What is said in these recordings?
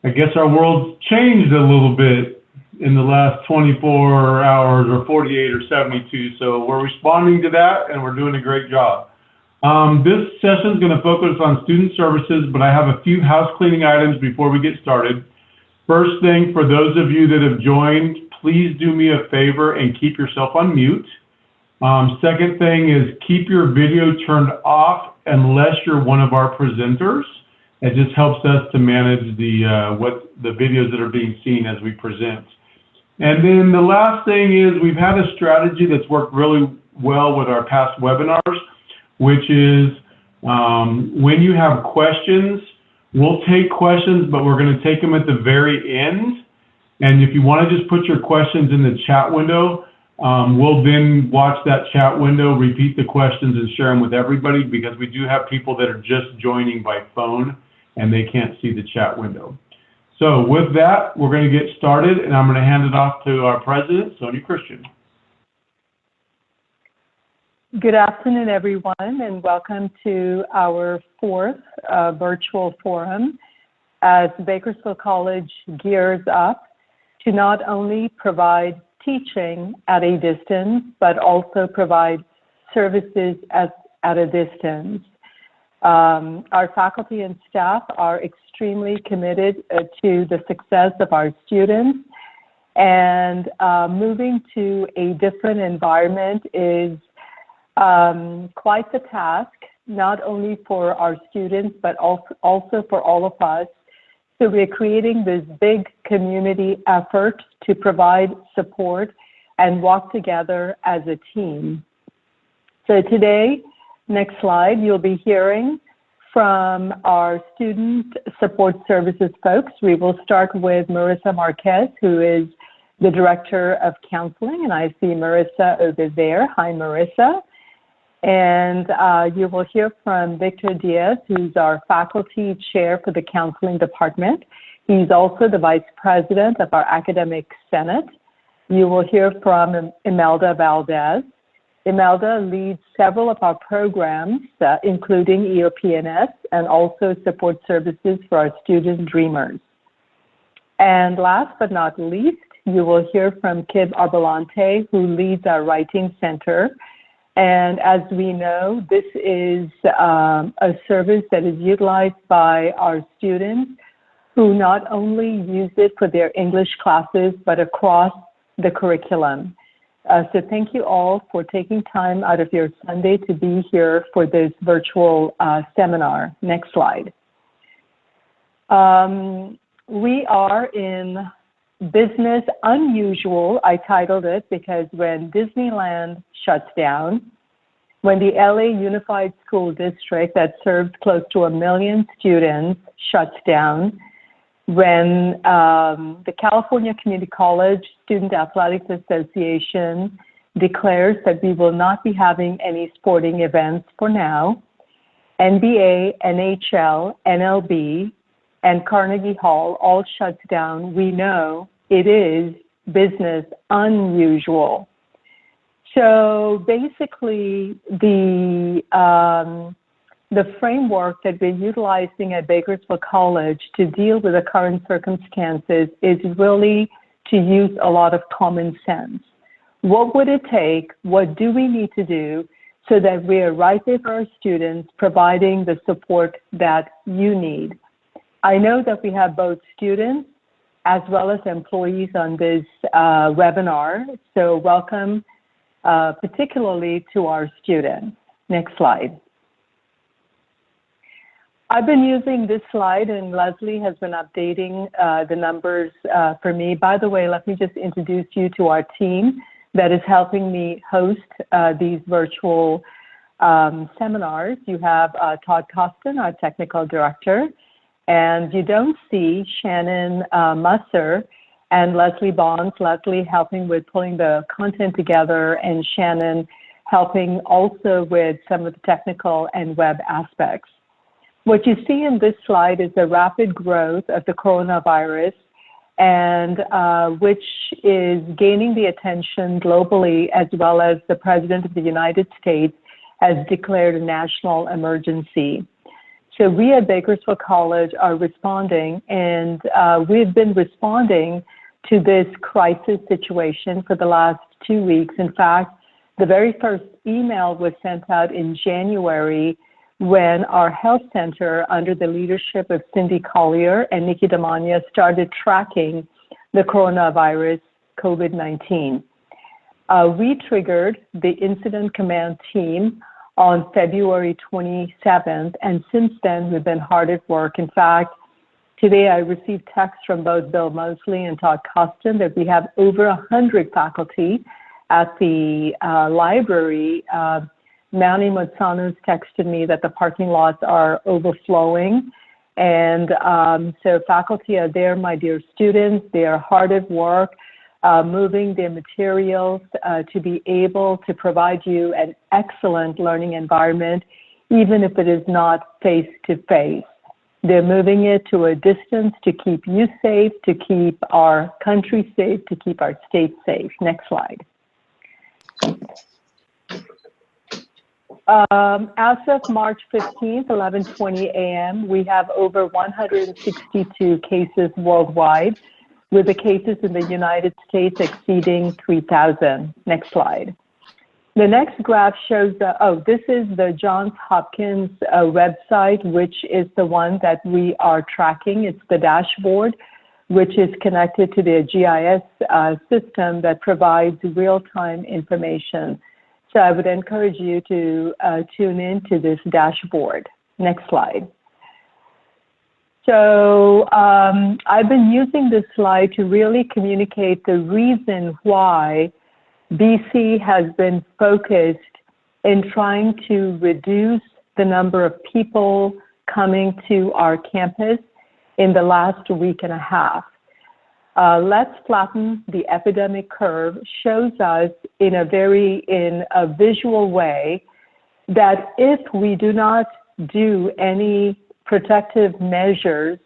I guess our world's changed a little bit in the last 24 hours or 48 or 72. So we're responding to that and we're doing a great job. This session is going to focus on student services, but I have a few house cleaning items before we get started. First thing, for those of you that have joined, please do me a favor and keep yourself on mute. Second thing is keep your video turned off unless you're one of our presenters. It just helps us to manage the videos that are being seen as we present. And then the last thing is we've had a strategy that's worked really well with our past webinars, which is when you have questions, we'll take questions, but we're going to take them at the very end. And if you want to just put your questions in the chat window, we'll then watch that chat window, repeat the questions, and share them with everybody, because we do have people that are just joining by phone and they can't see the chat window. So with that, we're going to get started, and I'm going to hand it off to our president, Sonya Christian. Good afternoon, everyone, and welcome to our fourth virtual forum as Bakersfield College gears up to not only provide teaching at a distance, but also provide services at a distance. Our faculty and staff are extremely committed to the success of our students, and moving to a different environment is quite the task, not only for our students, but also for all of us. So we're creating this big community effort to provide support and walk together as a team. So today, next slide, you'll be hearing from our student support services folks. We will start with Marissa Marquez, who is the Director of Counseling, and I see Marissa over there. Hi, Marissa. And you will hear from Victor Diaz, who's our faculty chair for the counseling department. He's also the vice president of our academic senate. You will hear from Imelda Valdez. Imelda leads several of our programs, including EOP&S, and also support services for our student dreamers. And last but not least, you will hear from Kib Arbelante, who leads our writing center. And as we know, this is a service that is utilized by our students who not only use it for their English classes, but across the curriculum. So thank you all for taking time out of your Sunday to be here for this virtual seminar. Next slide. We are in business unusual, I titled it, because when Disneyland shuts down, when the LA Unified School District that serves close to 1 million students shuts down, when the California Community College Student Athletics Association declares that we will not be having any sporting events for now, NBA, NHL, MLB, and Carnegie Hall all shuts down, we know it is business unusual. So basically, the framework that we're utilizing at Bakersfield College to deal with the current circumstances is really to use a lot of common sense. What would it take? What do we need to do so that we are right there for our students, providing the support that you need? I know that we have both students as well as employees on this webinar, so welcome particularly to our students. Next slide. I've been using this slide, and Leslie has been updating the numbers for me. By the way, let me just introduce you to our team that is helping me host these virtual seminars. You have Todd Coston, our technical director, and you don't see Shannon Musser and Leslie Bonds. Leslie helping with pulling the content together, and Shannon helping also with some of the technical and web aspects. What you see in this slide is the rapid growth of the coronavirus, and which is gaining the attention globally, as well as the President of the United States has declared a national emergency. So we at Bakersfield College are responding, and we've been responding to this crisis situation for the last 2 weeks. In fact, the very first email was sent out in January when our health center, under the leadership of Cindy Collier and Nikki Damania, started tracking the coronavirus COVID-19. We triggered the incident command team on February 27th, and since then we've been hard at work. In fact, today I received texts from both Bill Mosley and Todd Coston that we have over 100 faculty at the library. Manny Mozano's texted me that the parking lots are overflowing. And so faculty are there, my dear students. They are hard at work, moving their materials to be able to provide you an excellent learning environment, even if it is not face-to-face. They're moving it to a distance to keep you safe, to keep our country safe, to keep our state safe. Next slide. As of March 15th, 11:20 a.m., we have over 162 cases worldwide, with the cases in the United States exceeding 3,000. Next slide. The next graph shows this is the Johns Hopkins website, which is the one that we are tracking. It's the dashboard, which is connected to the GIS system that provides real-time information. So I would encourage you to tune in to this dashboard. Next slide. So I've been using this slide to really communicate the reason why BC has been focused in trying to reduce the number of people coming to our campus in the last week and a half. Let's Flatten the Epidemic Curve shows us in a visual way that if we do not do any protective measures,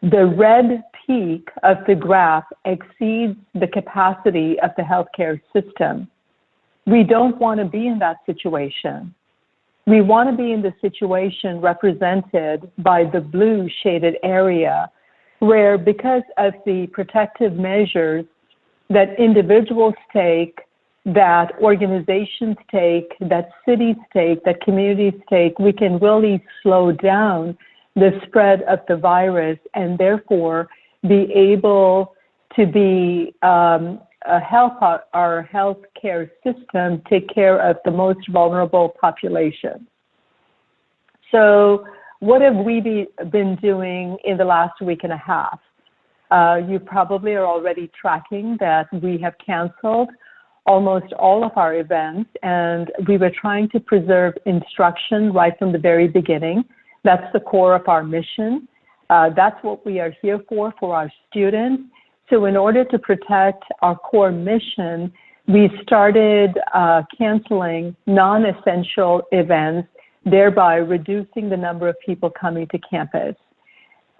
the red peak of the graph exceeds the capacity of the healthcare system. We don't want to be in that situation. We want to be in the situation represented by the blue shaded area, where because of the protective measures that individuals take, that organizations take, that cities take, that communities take, we can really slow down the spread of the virus and therefore be able to help our healthcare system take care of the most vulnerable population. So what have we been doing in the last week and a half? You probably are already tracking that we have canceled almost all of our events, and we were trying to preserve instruction right from the very beginning. That's the core of our mission. That's what we are here for our students. So in order to protect our core mission, we started canceling non-essential events, thereby reducing the number of people coming to campus.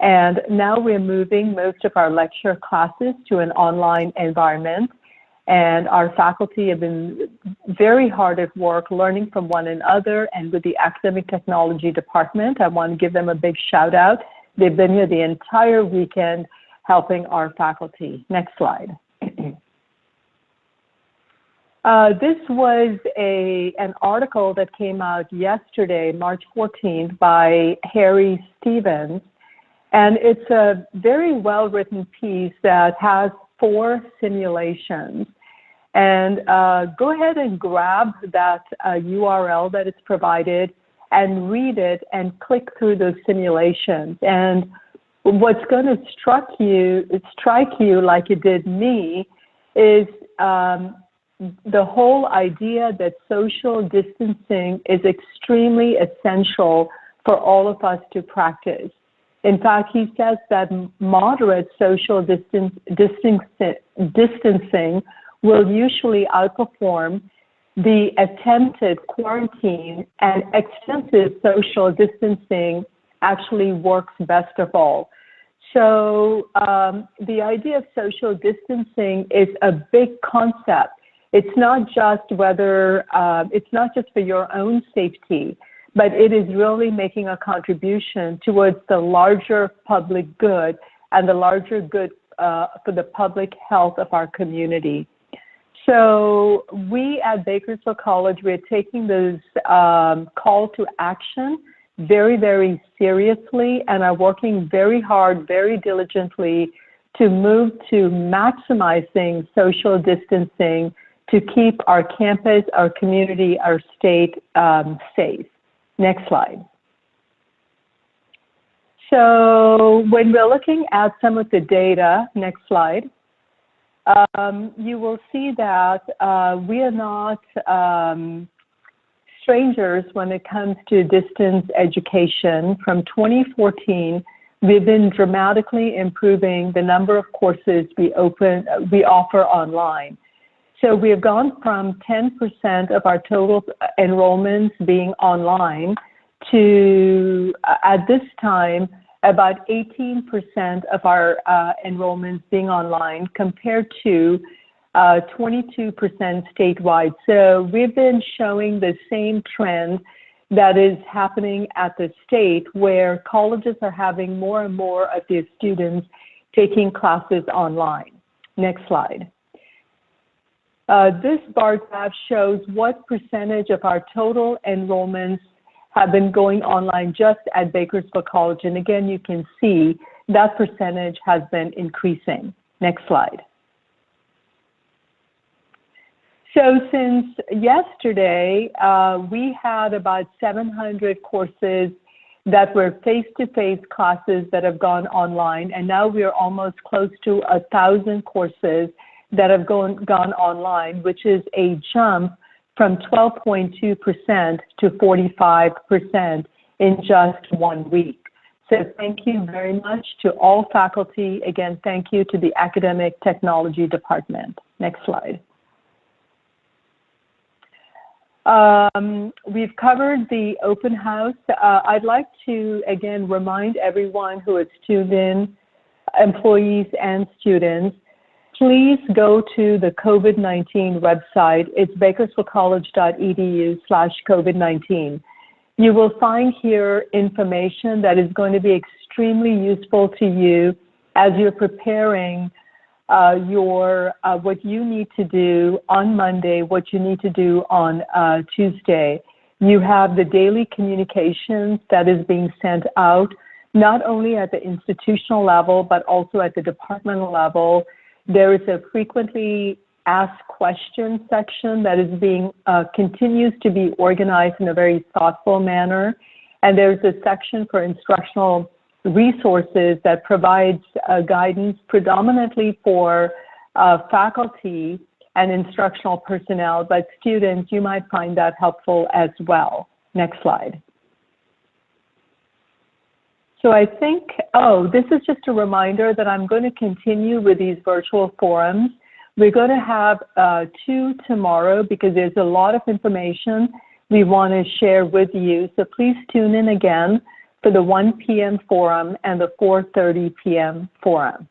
And now we're moving most of our lecture classes to an online environment. And our faculty have been very hard at work learning from one another and with the academic technology department. I want to give them a big shout out. They've been here the entire weekend helping our faculty. Next slide. This was an article that came out yesterday, March 14th, by Harry Stevens. And it's a very well-written piece that has 4 simulations. And go ahead and grab that URL that is provided and read it and click through those simulations. And what's going to strike you like it did me is the whole idea that social distancing is extremely essential for all of us to practice. In fact, he says that moderate social distancing will usually outperform the attempted quarantine, and extensive social distancing actually works best of all. So the idea of social distancing is a big concept. It's not just for your own safety, but it is really making a contribution towards the larger public good and the larger good for the public health of our community. So we at Bakersfield College, we're taking this call to action very, very seriously and are working very hard, very diligently to move to maximizing social distancing to keep our campus, our community, our state safe. Next slide. So when we're looking at some of the data, next slide, you will see that we are not strangers when it comes to distance education. From 2014, we've been dramatically improving the number of courses we offer online. So we have gone from 10% of our total enrollments being online to, at this time, about 18% of our enrollments being online compared to 22% statewide. So we've been showing the same trend that is happening at the state, where colleges are having more and more of their students taking classes online. Next slide. This bar graph shows what percentage of our total enrollments have been going online just at Bakersfield College. And again, you can see that percentage has been increasing. Next slide. So since yesterday, we had about 700 courses that were face-to-face classes that have gone online, and now we are almost close to 1,000 courses that have gone online, which is a jump from 12.2% to 45% in just 1 week. So thank you very much to all faculty. Again, thank you to the Academic Technology Department. Next slide. We've covered the open house. I'd like to, again, remind everyone who is tuned in, employees and students, please go to the COVID-19 website. It's bakersfieldcollege.edu/COVID-19. You will find here information that is going to be extremely useful to you as you're preparing what you need to do on Monday, what you need to do on Tuesday. You have the daily communications that is being sent out, not only at the institutional level, but also at the departmental level. There is a frequently asked questions section that is being continues to be organized in a very thoughtful manner. And there's a section for instructional resources that provides guidance predominantly for faculty and instructional personnel, but students, you might find that helpful as well. Next slide. So I think, this is just a reminder that I'm going to continue with these virtual forums. We're going to have 2 tomorrow because there's a lot of information we want to share with you. So please tune in again for the 1 p.m. forum and the 4:30 p.m. forum.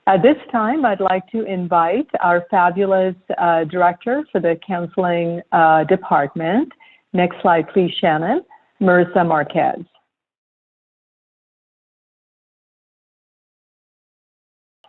At this time, I'd like to invite our fabulous director for the counseling department. Next slide, please, Shannon. Marissa Marquez.